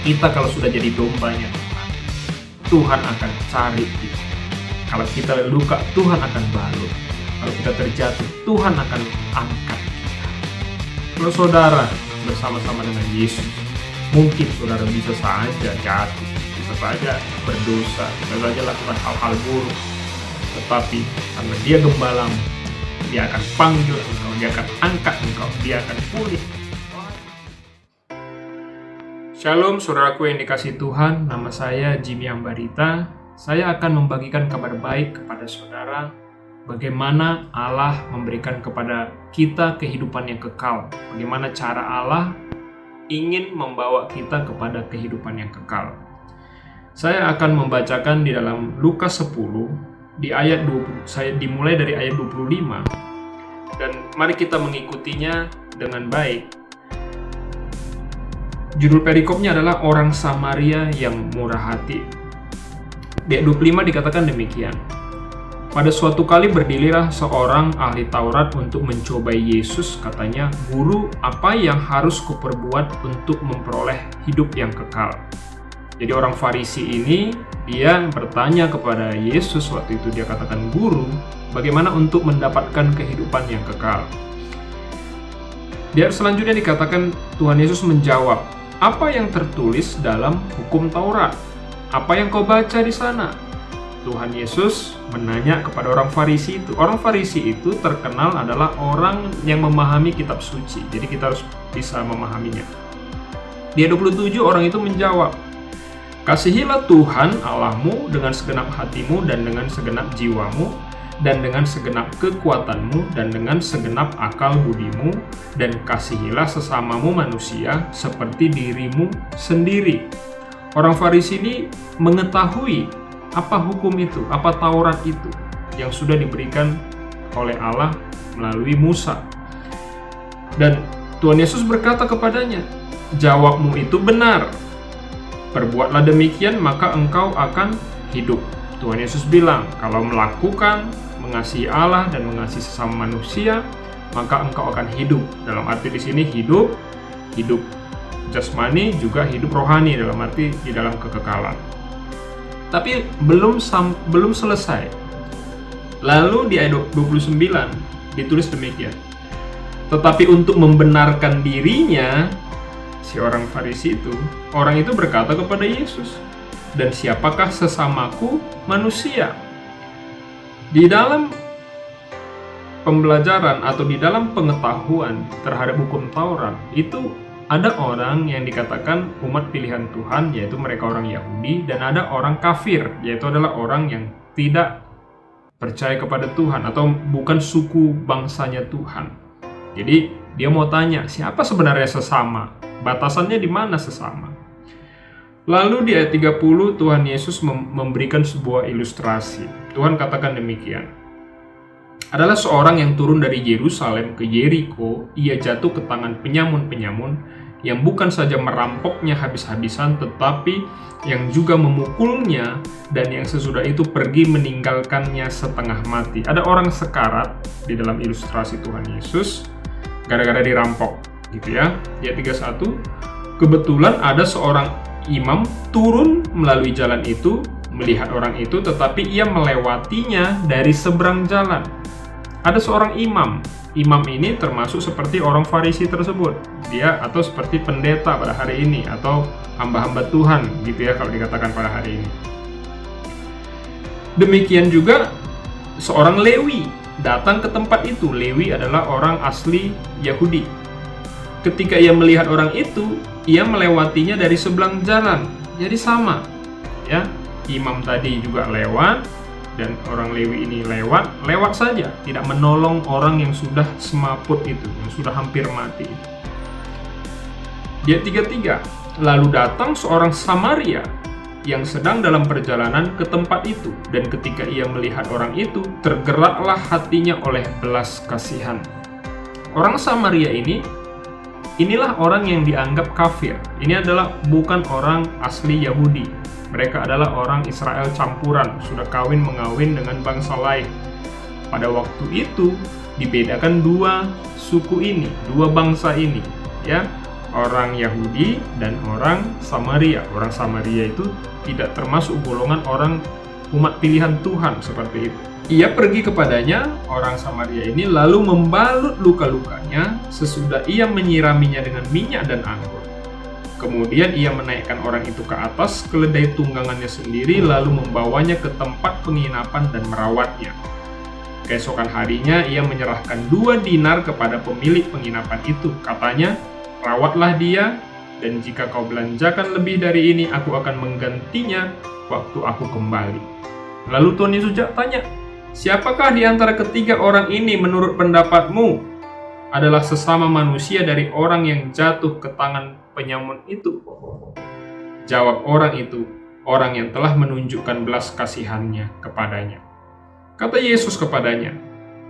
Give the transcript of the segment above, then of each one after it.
Kita kalau sudah jadi dombanya Tuhan akan cari kita. Kalau kita luka, Tuhan akan balut. Kalau kita terjatuh, Tuhan akan angkat kita. Kalau saudara bersama-sama dengan Yesus, mungkin saudara bisa saja jatuh, bisa saja berdosa, bisa saja lakukan hal-hal buruk. Tetapi karena Dia gembalamu, Dia akan panggil engkau, Dia akan angkat engkau, Dia akan pulih. Shalom saudaraku yang dikasihi Tuhan, nama saya Jimmy Ambarita. Saya akan membagikan kabar baik kepada saudara, bagaimana Allah memberikan kepada kita kehidupan yang kekal. Bagaimana cara Allah ingin membawa kita kepada kehidupan yang kekal. Saya akan membacakan di dalam Lukas 10, di ayat 20, saya dimulai dari ayat 25. Dan mari kita mengikutinya dengan baik. Judul perikopnya adalah Orang Samaria yang Murah Hati. Di ayat 25 dikatakan demikian. Pada suatu kali berdirilah seorang ahli Taurat untuk mencobai Yesus, katanya, "Guru, apa yang harus kuperbuat untuk memperoleh hidup yang kekal?" Jadi orang Farisi ini, dia bertanya kepada Yesus waktu itu, dia katakan, "Guru, bagaimana untuk mendapatkan kehidupan yang kekal?" Di ayat selanjutnya dikatakan Tuhan Yesus menjawab, "Apa yang tertulis dalam hukum Taurat? Apa yang kau baca di sana?" Tuhan Yesus menanya kepada orang Farisi itu. Orang Farisi itu terkenal adalah orang yang memahami kitab suci. Jadi kita harus bisa memahaminya. Di ayat 27 orang itu menjawab, "Kasihilah Tuhan Allahmu dengan segenap hatimu dan dengan segenap jiwamu dan dengan segenap kekuatanmu dan dengan segenap akal budimu, dan kasihilah sesamamu manusia seperti dirimu sendiri." Orang Farisi ini mengetahui apa hukum itu, apa Taurat itu yang sudah diberikan oleh Allah melalui Musa. Dan Tuhan Yesus berkata kepadanya, "Jawabmu itu benar. Perbuatlah demikian maka engkau akan hidup." Tuhan Yesus bilang, kalau melakukan, mengasihi Allah dan mengasihi sesama manusia, maka engkau akan hidup. Dalam arti di sini hidup jasmani, juga hidup rohani, dalam arti di dalam kekekalan. Tapi belum selesai. Lalu di ayat 29 ditulis demikian. Tetapi untuk membenarkan dirinya, si orang Farisi itu, orang itu berkata kepada Yesus, "Dan siapakah sesamaku manusia?" Di dalam pembelajaran atau di dalam pengetahuan terhadap hukum Taurat, itu ada orang yang dikatakan umat pilihan Tuhan, yaitu mereka orang Yahudi, dan ada orang kafir, yaitu adalah orang yang tidak percaya kepada Tuhan atau bukan suku bangsanya Tuhan. Jadi dia mau tanya, siapa sebenarnya sesama? Batasannya di mana sesama? Lalu di ayat 30 Tuhan Yesus memberikan sebuah ilustrasi. Tuhan katakan demikian. Adalah seorang yang turun dari Yerusalem ke Yeriko, ia jatuh ke tangan penyamun-penyamun yang bukan saja merampoknya habis-habisan, tetapi yang juga memukulnya, dan yang sesudah itu pergi meninggalkannya setengah mati. Ada orang sekarat di dalam ilustrasi Tuhan Yesus, gara-gara dirampok, gitu ya. Ayat 31, kebetulan ada seorang imam turun melalui jalan itu, melihat orang itu, tetapi ia melewatinya dari seberang jalan. Ada seorang imam. Imam ini termasuk seperti orang Farisi tersebut. Dia atau seperti pendeta pada hari ini, atau hamba-hamba Tuhan, gitu ya kalau dikatakan pada hari ini. Demikian juga seorang Lewi datang ke tempat itu. Lewi adalah orang asli Yahudi. Ketika ia melihat orang itu, ia melewatinya dari sebelah jalan. Jadi sama, ya. Imam tadi juga lewat, dan orang Lewi ini lewat saja, tidak menolong orang yang sudah semaput itu, yang sudah hampir mati. Dia 33, lalu datang seorang Samaria yang sedang dalam perjalanan ke tempat itu, dan ketika ia melihat orang itu, tergeraklah hatinya oleh belas kasihan. Orang Samaria inilah orang yang dianggap kafir. Ini adalah bukan orang asli Yahudi. Mereka adalah orang Israel campuran, sudah kawin-mengawin dengan bangsa lain. Pada waktu itu dibedakan dua suku ini, dua bangsa ini, ya. orang Yahudi dan orang Samaria. Orang Samaria itu tidak termasuk golongan orang umat pilihan Tuhan seperti itu. Ia pergi kepadanya, orang Samaria ini, lalu membalut luka-lukanya sesudah ia menyiraminya dengan minyak dan anggur. Kemudian ia menaikkan orang itu ke atas keledai tunggangannya sendiri, lalu membawanya ke tempat penginapan dan merawatnya. Keesokan harinya ia menyerahkan 2 dinar kepada pemilik penginapan itu. Katanya, "Rawatlah dia, dan jika kau belanjakan lebih dari ini, aku akan menggantinya waktu aku kembali." Lalu Tuhan Yesus tanya, "Siapakah di antara ketiga orang ini menurut pendapatmu adalah sesama manusia dari orang yang jatuh ke tangan penyamun itu?" Jawab orang itu, "Orang yang telah menunjukkan belas kasihannya kepadanya." Kata Yesus kepadanya,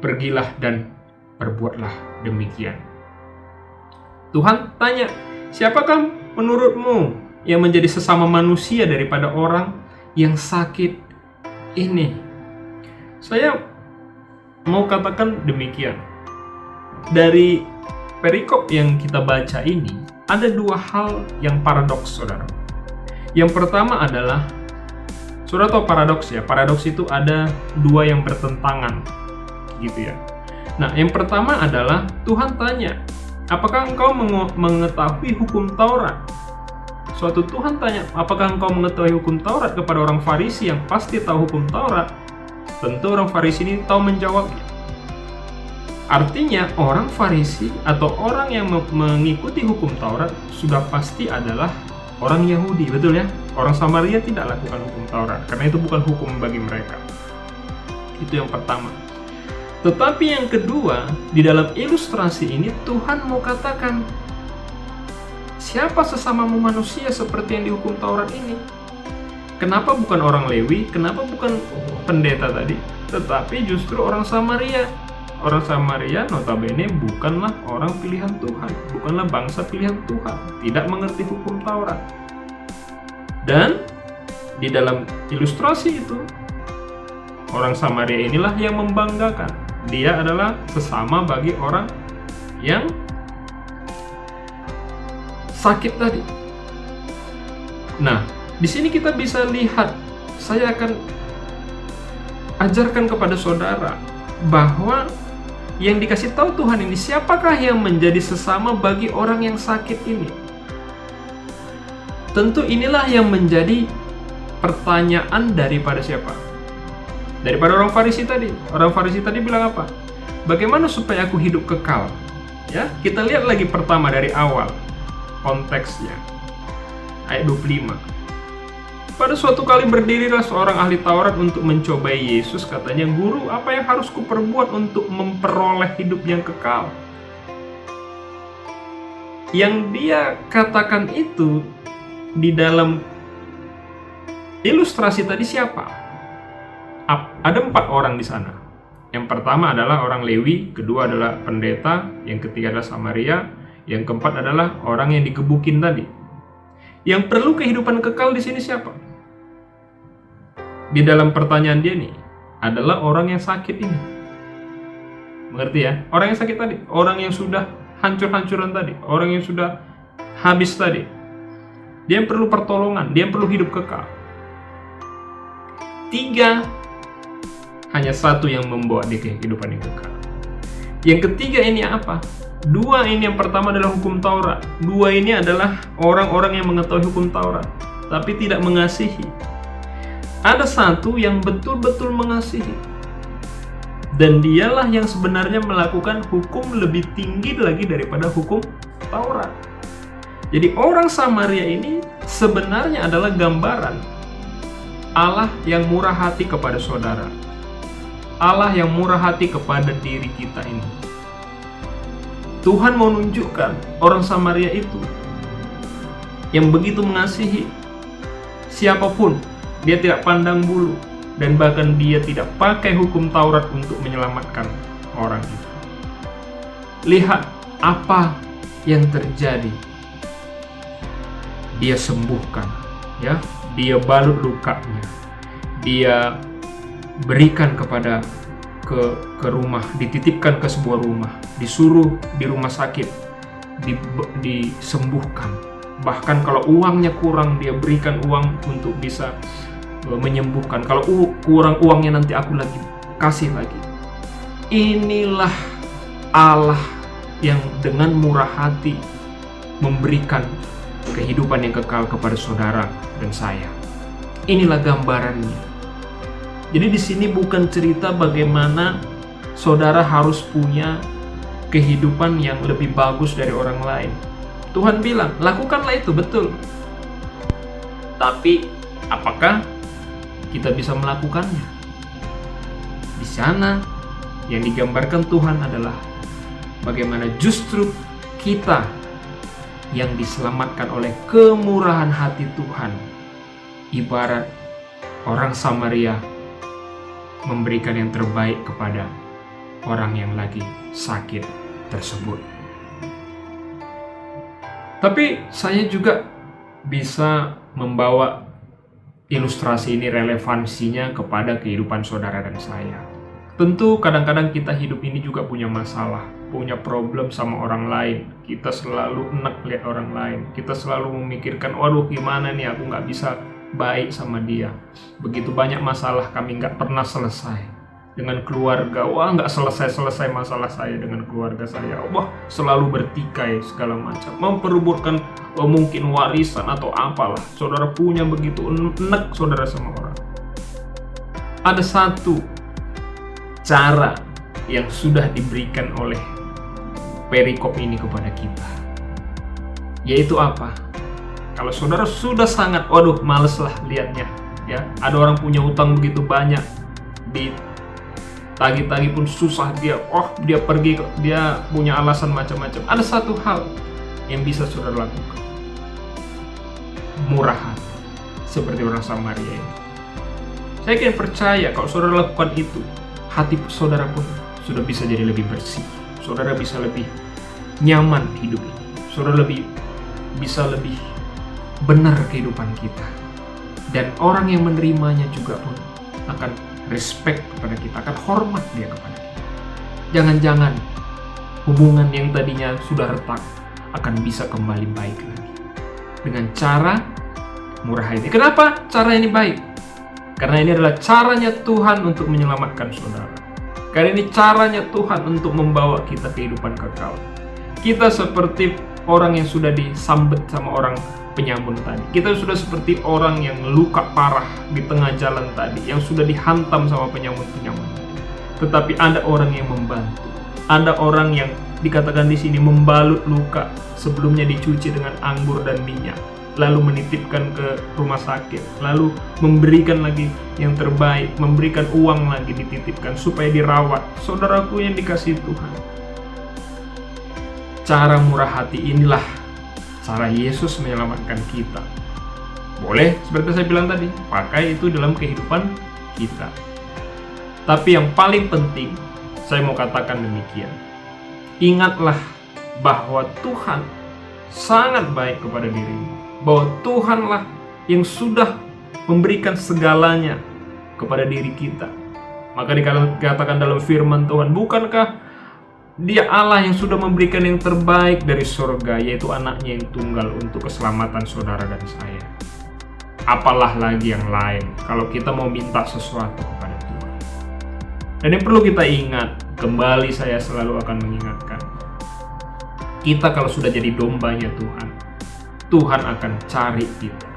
"Pergilah dan perbuatlah demikian." Tuhan tanya, "Siapakah menurutmu yang menjadi sesama manusia daripada orang yang sakit ini?" Saya mau katakan demikian. Dari perikop yang kita baca ini, ada 2 hal yang paradoks, saudara. Yang pertama adalah, saudara tahu paradoks ya? Paradoks itu ada 2 yang bertentangan, gitu ya. Nah, yang pertama adalah Tuhan tanya, "Apakah engkau mengetahui hukum Taurat?" Suatu Tuhan tanya, "Apakah engkau mengetahui hukum Taurat?" kepada orang Farisi yang pasti tahu hukum Taurat. Tentu orang Farisi ini tahu menjawabnya. Artinya orang Farisi atau orang yang mengikuti hukum Taurat sudah pasti adalah orang Yahudi, betul ya? Orang Samaria tidak lakukan hukum Taurat, karena itu bukan hukum bagi mereka. Itu yang pertama. Tetapi yang kedua, di dalam ilustrasi ini Tuhan mau katakan, siapa sesamamu manusia seperti yang dihukum Taurat ini? Kenapa bukan orang Lewi? Kenapa bukan pendeta tadi? Tetapi justru orang Samaria. Orang Samaria notabene bukanlah orang pilihan Tuhan, bukanlah bangsa pilihan Tuhan, tidak mengerti hukum Taurat. Dan di dalam ilustrasi itu, orang Samaria inilah yang membanggakan. Dia adalah sesama bagi orang yang sakit tadi. Nah, di sini kita bisa lihat, saya akan ajarkan kepada saudara bahwa yang dikasih tahu Tuhan ini, siapakah yang menjadi sesama bagi orang yang sakit ini? Tentu inilah yang menjadi pertanyaan daripada siapa? Daripada orang Farisi tadi. Orang Farisi tadi bilang apa? Bagaimana supaya aku hidup kekal? Ya, kita lihat lagi pertama dari awal konteksnya. Ayat 25. Pada suatu kali berdirilah seorang ahli Taurat untuk mencobai Yesus. Katanya, "Guru, apa yang harus kuperbuat untuk memperoleh hidup yang kekal?" Yang dia katakan itu di dalam ilustrasi tadi siapa? Ada 4 orang di sana. Yang pertama adalah orang Lewi, kedua adalah pendeta, yang ketiga adalah Samaria, yang keempat adalah orang yang digebukin tadi. Yang perlu kehidupan kekal di sini siapa? Di dalam pertanyaan dia nih adalah orang yang sakit ini. Mengerti ya? Orang yang sakit tadi, orang yang sudah hancur-hancuran tadi, orang yang sudah habis tadi. Dia yang perlu pertolongan, dia yang perlu hidup kekal. 3, hanya 1 yang membawa dia kehidupan yang kekal. Yang ketiga ini apa? 2 ini, yang pertama adalah hukum Taurat. 2 ini adalah orang-orang yang mengetahui hukum Taurat, tapi tidak mengasihi. Ada 1 yang betul-betul mengasihi. Dan dialah yang sebenarnya melakukan hukum lebih tinggi lagi daripada hukum Taurat. Jadi orang Samaria ini sebenarnya adalah gambaran Allah yang murah hati kepada saudara. Allah yang murah hati kepada diri kita ini. Tuhan mau nunjukkan orang Samaria itu yang begitu mengasihi siapapun. Dia tidak pandang bulu, dan bahkan dia tidak pakai hukum Taurat untuk menyelamatkan orang itu. Lihat apa yang terjadi. Dia sembuhkan, ya. Dia balut lukanya. Dia berikan kepada ke rumah, dititipkan ke sebuah rumah, disuruh di rumah sakit disembuhkan. Bahkan kalau uangnya kurang, dia berikan uang untuk bisa menyembuhkan. Kalau kurang uangnya, nanti aku lagi kasih lagi. Inilah Allah yang dengan murah hati memberikan kehidupan yang kekal kepada saudara dan saya. Inilah gambarannya. Jadi di sini bukan cerita bagaimana saudara harus punya kehidupan yang lebih bagus dari orang lain. Tuhan bilang, lakukanlah itu, betul. Tapi apakah kita bisa melakukannya? Di sana yang digambarkan Tuhan adalah bagaimana justru kita yang diselamatkan oleh kemurahan hati Tuhan, ibarat orang Samaria memberikan yang terbaik kepada orang yang lagi sakit tersebut. Tapi saya juga bisa membawa ilustrasi ini, relevansinya kepada kehidupan saudara dan saya. Tentu kadang-kadang kita hidup ini juga punya masalah, punya problem sama orang lain. Kita selalu enak lihat orang lain. Kita selalu memikirkan, waduh gimana nih aku nggak bisa baik sama dia. Begitu banyak masalah kami nggak pernah selesai. Dengan keluarga, wah nggak selesai-selesai masalah saya dengan keluarga saya. Wah selalu bertikai segala macam. Memperebutkan mungkin warisan atau apalah. Saudara punya begitu enak saudara sama orang. Ada satu cara yang sudah diberikan oleh perikop ini kepada kita. Yaitu apa? Kalau saudara sudah sangat, waduh males lah lihatnya. Ya, ada orang punya utang begitu banyak, ditagih-tagih pun susah, dia pergi, dia punya alasan macam-macam. Ada satu hal yang bisa saudara lakukan. Murah hati, seperti orang Samaria ini. Saya ingin percaya kalau saudara lakukan itu, hati saudara pun sudah bisa jadi lebih bersih. Saudara bisa lebih nyaman hidup ini. Saudara bisa lebih benar kehidupan kita. Dan orang yang menerimanya juga pun akan respect kepada kita, akan hormat dia kepada kita. Jangan-jangan hubungan yang tadinya sudah retak akan bisa kembali baik lagi. Dengan cara murah hati. Kenapa cara ini baik? Karena ini adalah caranya Tuhan untuk menyelamatkan saudara. Karena ini caranya Tuhan untuk membawa kita kehidupan kekal. Kita seperti orang yang sudah disambet sama orang penyamun tadi. Kita sudah seperti orang yang luka parah di tengah jalan tadi, yang sudah dihantam sama penyamun-penyamun tadi. Tetapi ada orang yang membantu. Ada orang yang dikatakan di sini membalut luka, sebelumnya dicuci dengan anggur dan minyak, lalu menitipkan ke rumah sakit, lalu memberikan lagi yang terbaik, memberikan uang lagi dititipkan supaya dirawat. Saudaraku yang dikasihi Tuhan, cara murah hati inilah cara Yesus menyelamatkan kita. Boleh, seperti saya bilang tadi, pakai itu dalam kehidupan kita. Tapi yang paling penting, saya mau katakan demikian. Ingatlah bahwa Tuhan sangat baik kepada dirimu. Bahwa Tuhanlah yang sudah memberikan segalanya kepada diri kita. Maka dikatakan dalam firman Tuhan, bukankah Dia Allah yang sudah memberikan yang terbaik dari surga, yaitu anaknya yang tunggal untuk keselamatan saudara dan saya. Apalah lagi yang lain kalau kita mau minta sesuatu kepada Tuhan. Dan yang perlu kita ingat, kembali saya selalu akan mengingatkan, kita kalau sudah jadi dombanya Tuhan, Tuhan akan cari kita.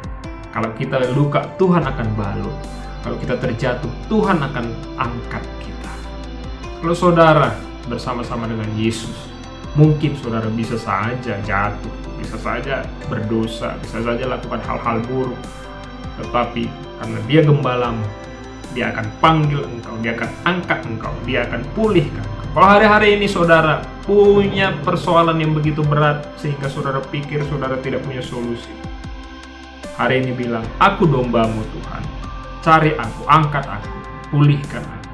Kalau kita luka, Tuhan akan balut. Kalau kita terjatuh, Tuhan akan angkat kita. Kalau saudara bersama-sama dengan Yesus, mungkin saudara bisa saja jatuh, bisa saja berdosa, bisa saja lakukan hal-hal buruk. Tetapi karena Dia gembalamu, Dia akan panggil engkau, Dia akan angkat engkau, Dia akan pulihkan. Kalau hari-hari ini saudara punya persoalan yang begitu berat sehingga saudara pikir saudara tidak punya solusi, hari ini bilang, aku dombamu Tuhan, cari aku, angkat aku, pulihkan aku.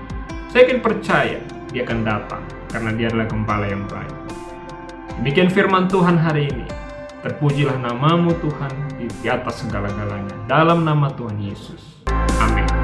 Saya ingin percaya Dia akan datang karena Dia adalah Gembala yang baik. Demikian firman Tuhan hari ini. Terpujilah namamu Tuhan di atas segala-galanya. Dalam nama Tuhan Yesus. Amin.